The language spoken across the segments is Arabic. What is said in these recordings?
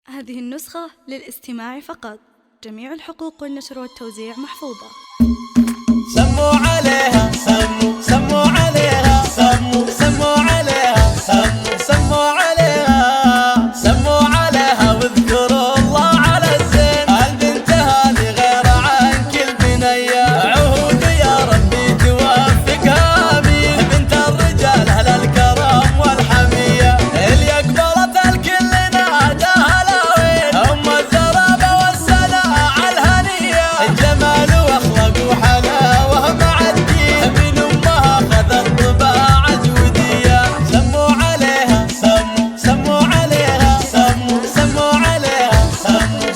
هذه النسخة للاستماع فقط. جميع الحقوق والنشر والتوزيع محفوظة. سموا عليها سموا عليها سموا عليها سموا عليها سموا عليها واذكروا الله على الزين. البنت هذه غير عن كل بنية، عهود يا ربي توفقها امين. بنت الرجال اهل الكرم والحمية، اللي اقبلت الكل ناداها لاوين. ام الزرابة والسناء الهنية، الجمال واخلاق وحلاوة مع الدين. من امها خذت طباع جودية. سموا عليها سموا عليها سموا عليها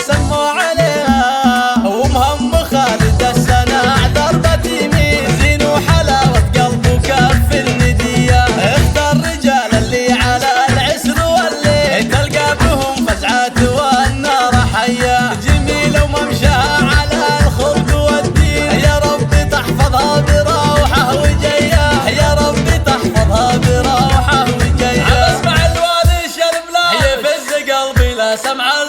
سموا عليها. ومهم خالد السناع ضربة يمين، زين وحلاوة قلب وكف الندية. اختار الرجال اللي على العسر واللي تلقى بهم فزعات والنار حية. جميلة وممشاها على الخلق والدين، يا ربي تحفظها بروحه وجيه. يا ربي تحفظها بروحه وجيه. اسمع الوالي شرب لا يفز قلبي، لا سمع